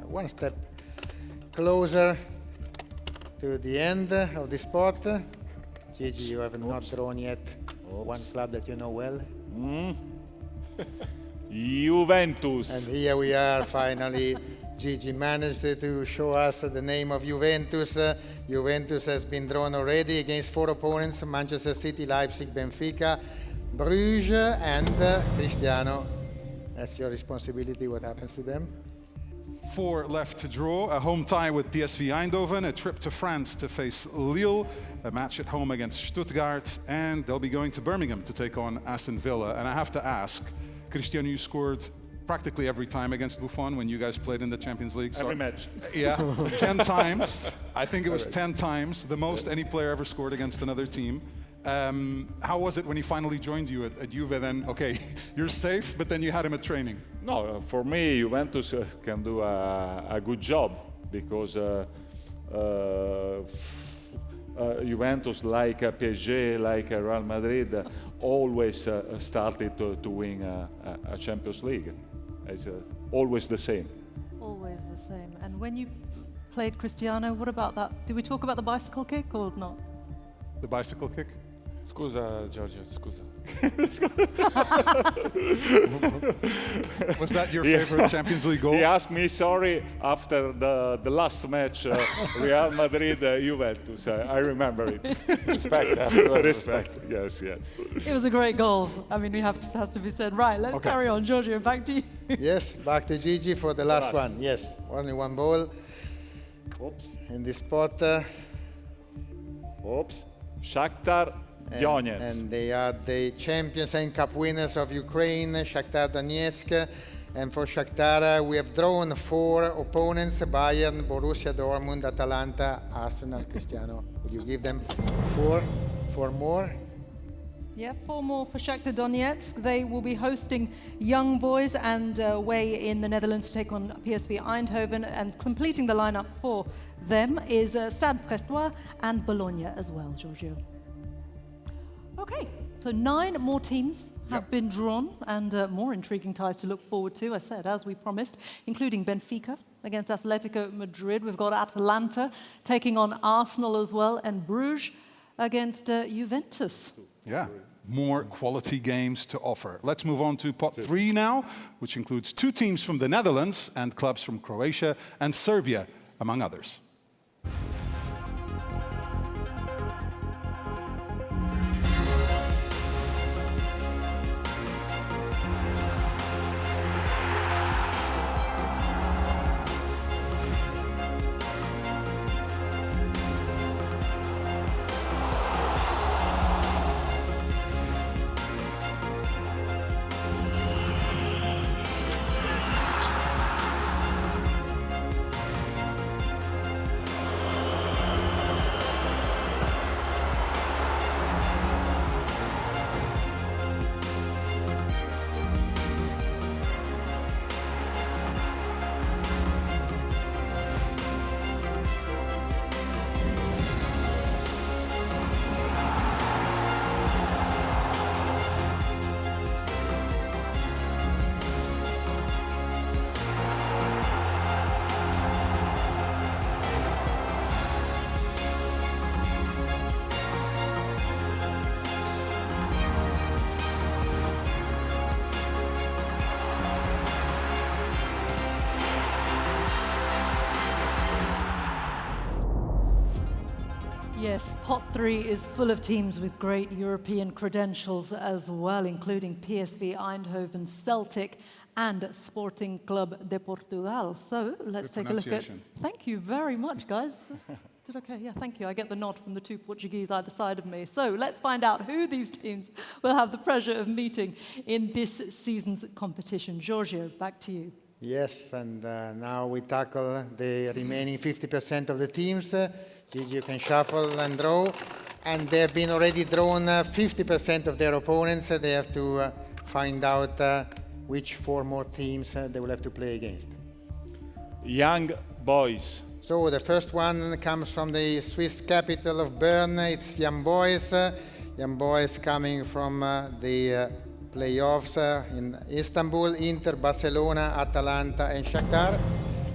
one step closer to the end of the spot. Gigi, you have not drawn yet one club that you know well. Juventus. And here we are finally. Gigi managed to show us the name of Juventus. Juventus has been drawn already against 4 opponents: Manchester City, Leipzig, Benfica, Bruges, and Cristiano. That's your responsibility, what happens to them. 4 left to draw, a home tie with PSV Eindhoven, a trip to France to face Lille, a match at home against Stuttgart, and they'll be going to Birmingham to take on Aston Villa. And I have to ask, Cristiano, you scored practically every time against Buffon when you guys played in the Champions League. Every match. Yeah, 10 times. I think it was 10 times, the most any player ever scored against another team. How was it when he finally joined you at Juve then? Okay, you're safe, but then you had him at training. No, for me, Juventus can do a good job because Juventus, like PSG, like Real Madrid, always started to win a Champions League. It's always the same. Always the same. And when you played Cristiano, what about that? Did we talk about the bicycle kick or not? The bicycle kick? Scusa, Giorgio, scusa. Was that your favorite Champions League goal? He asked me sorry after the last match, Real Madrid, Juventus. I remember it. Respect. Respect. Yes, yes. It was a great goal. I mean, has to be said. Right, let's carry on. Giorgio, back to you. Yes, back to Gigi for the last one. Yes, only one ball. Oops. In this spot. Oops. Shakhtar Donetsk. And they are the champions and cup winners of Ukraine, Shakhtar Donetsk. And for Shakhtar, we have drawn 4 opponents: Bayern, Borussia Dortmund, Atalanta, Arsenal. Cristiano, would you give them 4 more? Yeah, 4 more for Shakhtar Donetsk. They will be hosting Young Boys and away in the Netherlands to take on PSV Eindhoven. And completing the lineup for them is Stade Brestois and Bologna as well, Giorgio. Okay, so 9 more teams have been drawn and more intriguing ties to look forward to, I said, as we promised, including Benfica against Atletico Madrid. We've got Atalanta taking on Arsenal as well, and Bruges against Juventus. Yeah, more quality games to offer. Let's move on to pot 3 now, which includes 2 teams from the Netherlands and clubs from Croatia and Serbia, among others. Yes, pot 3 is full of teams with great European credentials as well, including PSV Eindhoven, Celtic, and Sporting Club de Portugal. So let's take a look at... Thank you very much, guys. Did okay? Yeah, thank you. I get the nod from the two Portuguese either side of me. So let's find out who these teams will have the pleasure of meeting in this season's competition. Giorgio, back to you. Yes, and now we tackle the remaining 50% of the teams. Gigi, you can shuffle and draw. And they have been already drawn 50% of their opponents. They have to find out which 4 more teams they will have to play against. Young boys. So the first one comes from the Swiss capital of Bern. It's Young Boys. Young Boys coming from the playoffs in Istanbul, Inter, Barcelona, Atalanta, and Shakhtar.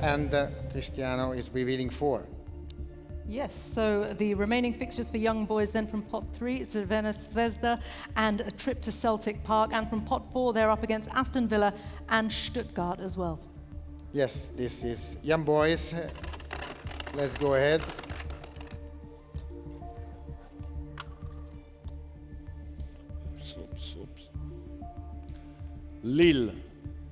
And Cristiano is revealing 4. Yes, so the remaining fixtures for Young Boys then from pot 3, Crvena Zvezda and a trip to Celtic Park. And from pot 4, they're up against Aston Villa and Stuttgart as well. Yes, this is Young Boys. Let's go ahead. Lille.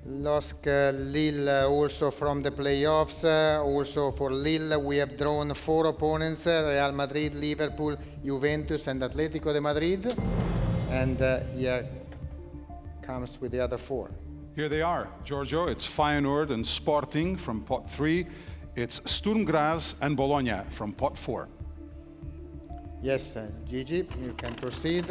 LOSC Lille also from the playoffs. Also for Lille we have drawn 4 opponents, Real Madrid, Liverpool, Juventus and Atletico de Madrid. And here comes with the other 4. Here they are, Giorgio. It's Feyenoord and Sporting from pot 3. It's Sturm Graz and Bologna from pot 4. Yes, Gigi, you can proceed.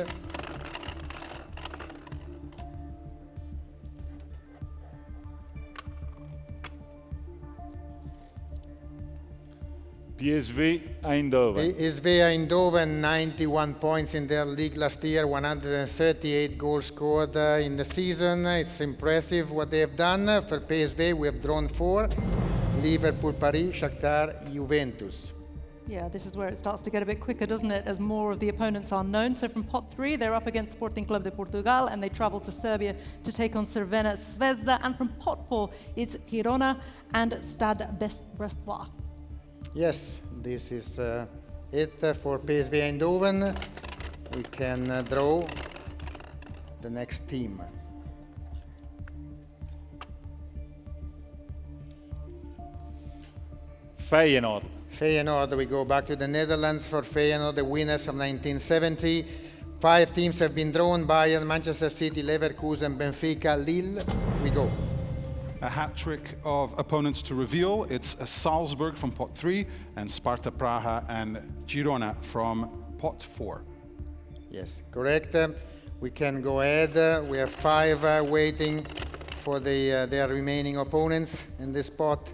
PSV Eindhoven. PSV Eindhoven, 91 points in their league last year, 138 goals scored in the season. It's impressive what they have done. For PSV, we have drawn 4. Liverpool, Paris, Shakhtar, Juventus. Yeah, this is where it starts to get a bit quicker, doesn't it, as more of the opponents are known. So from pot 3, they're up against Sporting Club de Portugal, and they travel to Serbia to take on Crvena Zvezda. And from pot 4, it's Girona and Stade Brestois. Yes, this is it for PSV Eindhoven. We can draw the next team. Feyenoord. Feyenoord, we go back to the Netherlands for Feyenoord, the winners of 1970. 5 teams have been drawn: Bayern, Manchester City, Leverkusen, Benfica, Lille. We go. A hat-trick of opponents to reveal. It's Salzburg from pot 3 and Sparta Praha and Girona from pot 4. Yes, correct. We can go ahead. We have 5 waiting for their remaining opponents in this pot.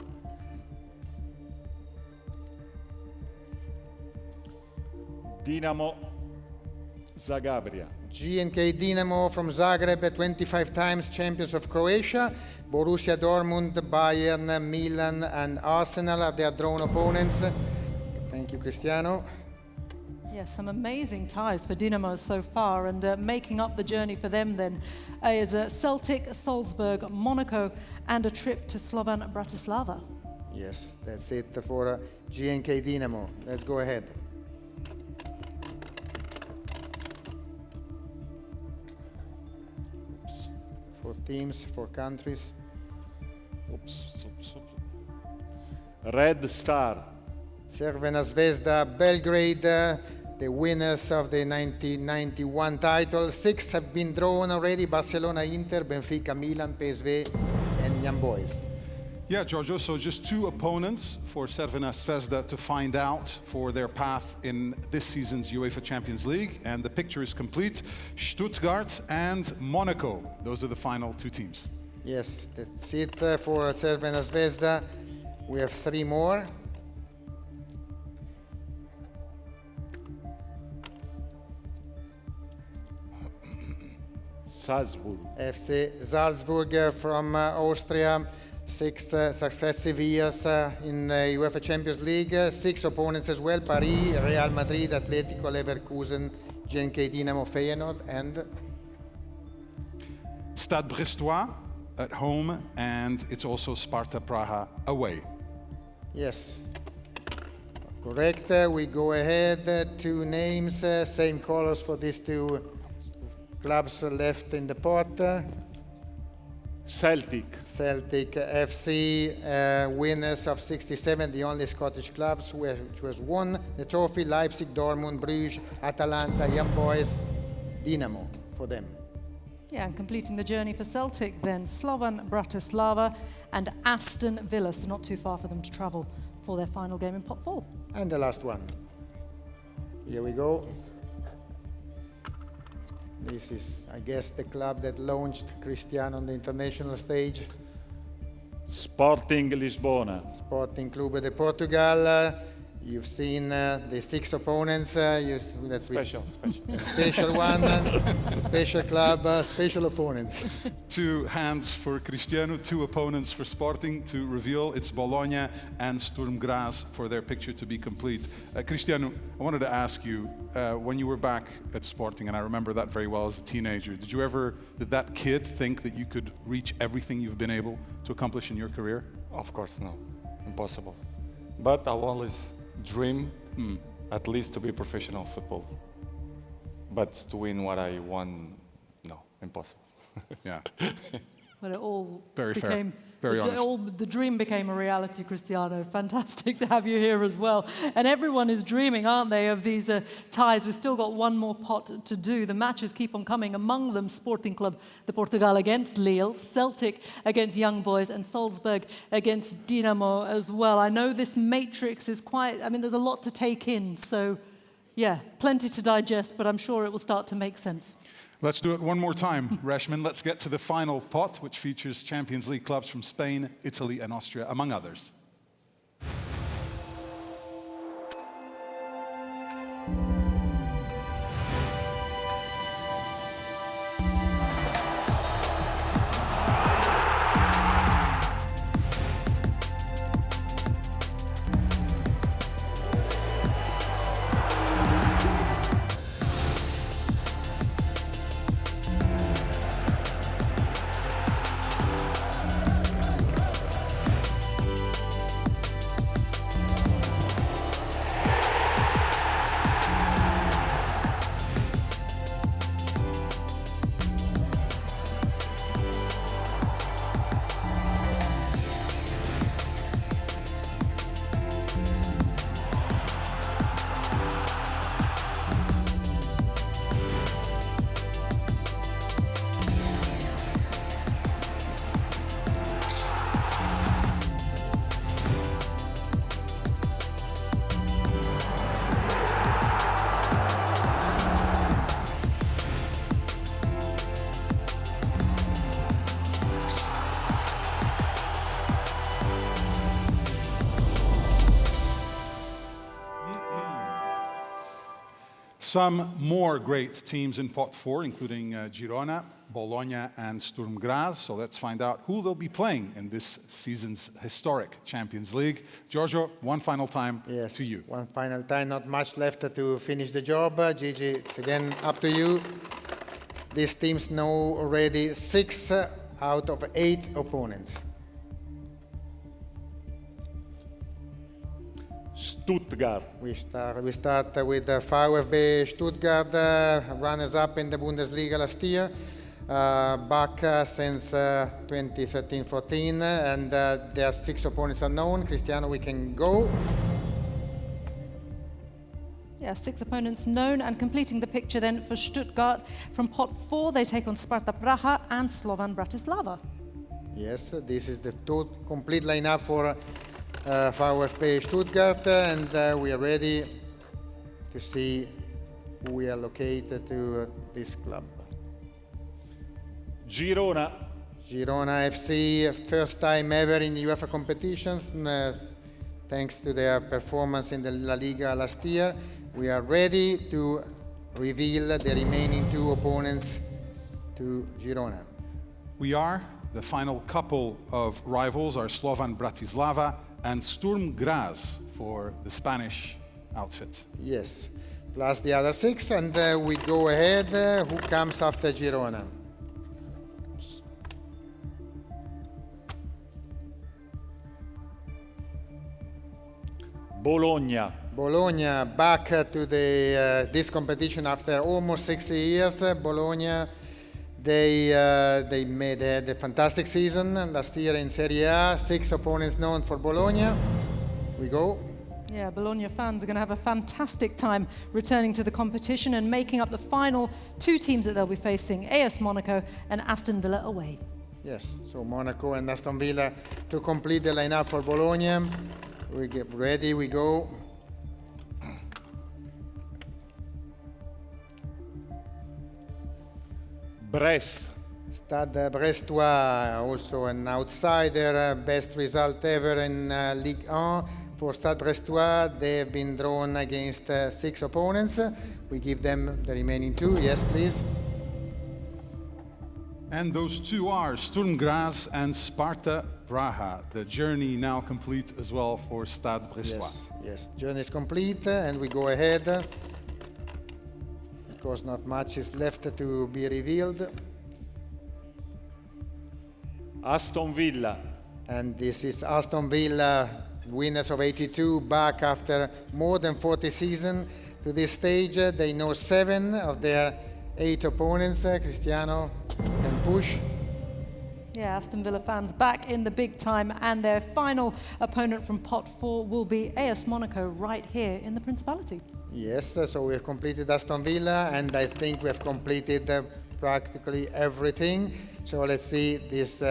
Dinamo Zagabria. GNK Dinamo from Zagreb, 25 times champions of Croatia. Borussia Dortmund, Bayern, Milan and Arsenal are their drawn opponents. Thank you, Cristiano. Yes, some amazing ties for Dinamo so far, and making up the journey for them then is Celtic, Salzburg, Monaco and a trip to Slovan Bratislava. Yes, that's it for GNK Dinamo. Let's go ahead. For teams, for countries. Red Star. Crvena Zvezda, Belgrade, the winners of the 1991 title. 6 have been drawn already: Barcelona, Inter, Benfica, Milan, PSV, and Young Boys. Yeah, Giorgio, so just 2 opponents for Crvena Zvezda to find out for their path in this season's UEFA Champions League. And the picture is complete. Stuttgart and Monaco. Those are the final 2 teams. Yes, that's it for Crvena Zvezda. We have 3 more. Salzburg. FC Salzburg from Austria. 6 successive years in the UEFA Champions League. 6 opponents as well: Paris, Real Madrid, Atletico, Leverkusen, GNK Dinamo, Feyenoord, and Stade Brestois at home, and it's also Sparta Praha away. Yes, of Correct. We go ahead. Two names, same colors for these two clubs left in the pot. Celtic. Celtic FC, winners of 67, the only Scottish clubs which was won the trophy. Leipzig, Dortmund, Bruges, Atalanta, Young Boys, Dinamo for them. Yeah, and completing the journey for Celtic then, Slovan Bratislava and Aston Villa, so not too far for them to travel for their final game in pot 4. And the last one. Here we go. This is, I guess, the club that launched Cristiano on the international stage. Sporting Lisbona. Sporting Clube de Portugal. You've seen the 6 opponents. Special one, special club, special opponents. 2 hands for Cristiano, 2 opponents for Sporting to reveal. It's Bologna and Sturm Graz for their picture to be complete. Cristiano, I wanted to ask you, when you were back at Sporting, and I remember that very well as a teenager, did that kid think that you could reach everything you've been able to accomplish in your career? Of course, no. Impossible. But I always dream at least to be professional football. But to win what I won, no, impossible. Yeah. But it all very became fair. Very honest. The dream became a reality, Cristiano. Fantastic to have you here as well. And everyone is dreaming, aren't they, of these ties. We've still got one more pot to do. The matches keep on coming. Among them, Sporting Club de Portugal against Lille, Celtic against Young Boys, and Salzburg against Dinamo as well. I know this matrix is quite, there's a lot to take in. So, yeah, plenty to digest, but I'm sure it will start to make sense. Let's do it one more time, Reshman. Let's get to the final pot, which features Champions League clubs from Spain, Italy, and Austria, among others. Some more great teams in pot 4, including Girona, Bologna, and Sturm Graz. So let's find out who they'll be playing in this season's historic Champions League. Giorgio, one final time to you. One final time, not much left to finish the job. Gigi, it's again up to you. These teams know already 6 out of 8 opponents. Stuttgart. We start with VfB Stuttgart, runners-up in the Bundesliga last year, back since 2013-14, and their 6 opponents are known. Cristiano, we can go. Yeah, 6 opponents known, and completing the picture then for Stuttgart. From pot 4, they take on Sparta Praha and Slovan Bratislava. Yes, this is the complete lineup for VfB Stuttgart, and we are ready to see who we allocate to this club. Girona. Girona FC, first time ever in UEFA competitions, thanks to their performance in the La Liga last year. We are ready to reveal the remaining 2 opponents to Girona. We are. The final couple of rivals are Slovan Bratislava and Sturm Graz for the Spanish outfit. Yes, plus the other 6, and we go ahead. Who comes after Girona? Bologna. Bologna back to this competition after almost 60 years. Bologna, they had a fantastic season last year in Serie A. 6 opponents known for Bologna. We go. Yeah, Bologna fans are going to have a fantastic time returning to the competition and making up the final 2 teams that they'll be facing, AS Monaco and Aston Villa away. Yes, so Monaco and Aston Villa to complete the lineup for Bologna. We get ready, we go. Brest. Stade Brestois, also an outsider, best result ever in Ligue 1. For Stade Brestois, they have been drawn against 6 opponents. We give them the remaining 2. Yes, please. And those 2 are Sturm Graz and Sparta Praha. The journey now complete as well for Stade Brestois. Yes, journey is complete and we go ahead because not much is left to be revealed. Aston Villa. And this is Aston Villa, winners of 82, back after more than 40 seasons to this stage. They know 7 of their 8 opponents. Cristiano can push. Yeah, Aston Villa fans back in the big time, and their final opponent from pot 4 will be AS Monaco right here in the Principality. Yes, so we have completed Aston Villa, and I think we have completed practically everything. So let's see these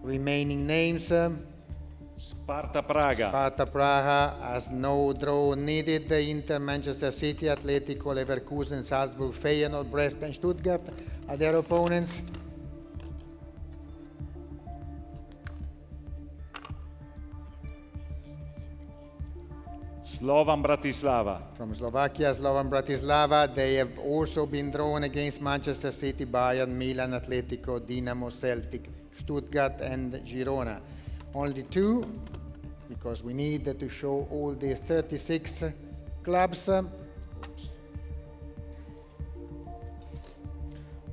remaining names. Sparta Praga. Sparta Praha has no draw needed. Inter, Manchester City, Atletico, Leverkusen, Salzburg, Feyenoord, Brest and Stuttgart are their opponents. Slovan Bratislava. From Slovakia, Slovan Bratislava, they have also been drawn against Manchester City, Bayern, Milan, Atletico, Dinamo, Celtic, Stuttgart and Girona. Only 2, because we need to show all the 36 clubs.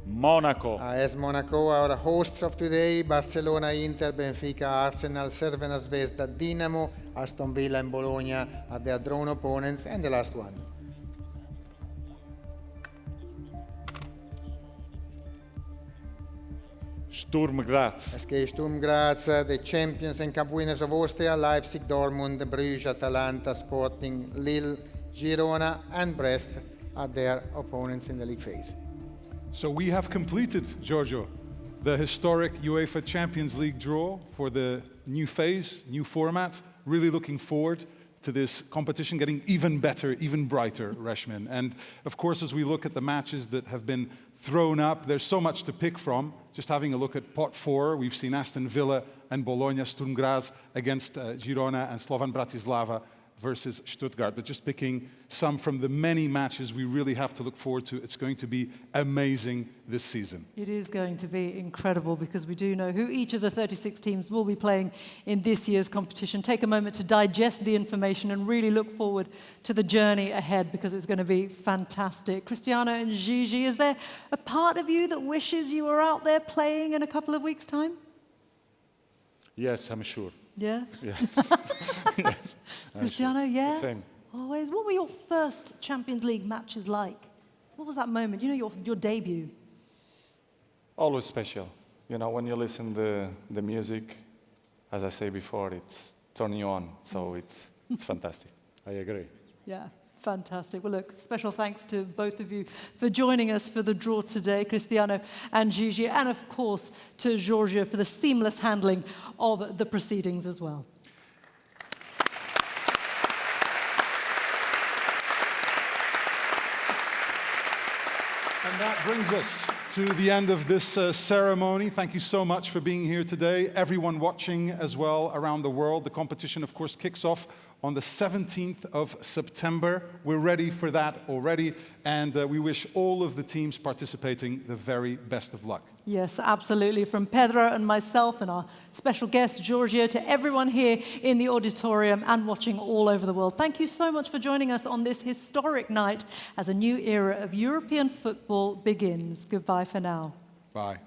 Monaco. AS Monaco, our hosts of today, Barcelona, Inter, Benfica, Arsenal, Cervena Zvezda, Dinamo, Aston Villa and Bologna are their drawn opponents, and the last one. Sturm Graz. SK Sturm Graz, the champions and cup winners of Austria, Leipzig, Dortmund, Bruges, Atalanta, Sporting, Lille, Girona and Brest are their opponents in the league phase. So we have completed, Giorgio, the historic UEFA Champions League draw for the new phase, new format. Really looking forward to this competition getting even better, even brighter, Reshmin. And of course, as we look at the matches that have been thrown up, there's so much to pick from. Just having a look at pot 4, we've seen Aston Villa and Bologna, Sturm Graz against Girona, and Slovan Bratislava versus Stuttgart. But just picking some from the many matches we really have to look forward to. It's going to be amazing this season. It is going to be incredible because we do know who each of the 36 teams will be playing in this year's competition. Take a moment to digest the information and really look forward to the journey ahead because it's going to be fantastic. Cristiano and Gigi, is there a part of you that wishes you were out there playing in a couple of weeks' time? Yes, I'm sure. Yeah? Yes. Yes, Cristiano, sure. yeah? Same. Always. What were your first Champions League matches like? What was that moment? You know, your debut. Always special. You know, when you listen to the music, as I say before, it's turning you on. So it's fantastic. I agree. Yeah. Fantastic. Well, look, special thanks to both of you for joining us for the draw today, Cristiano and Gigi, and of course to Giorgio for the seamless handling of the proceedings as well. And that brings us to the end of this ceremony. Thank you so much for being here today. Everyone watching as well around the world. The competition, of course, kicks off on the 17th of September. We're ready for that already, and we wish all of the teams participating the very best of luck. Yes, absolutely. From Pedro and myself and our special guest, Giorgio, to everyone here in the auditorium and watching all over the world. Thank you so much for joining us on this historic night as a new era of European football begins. Goodbye for now. Bye.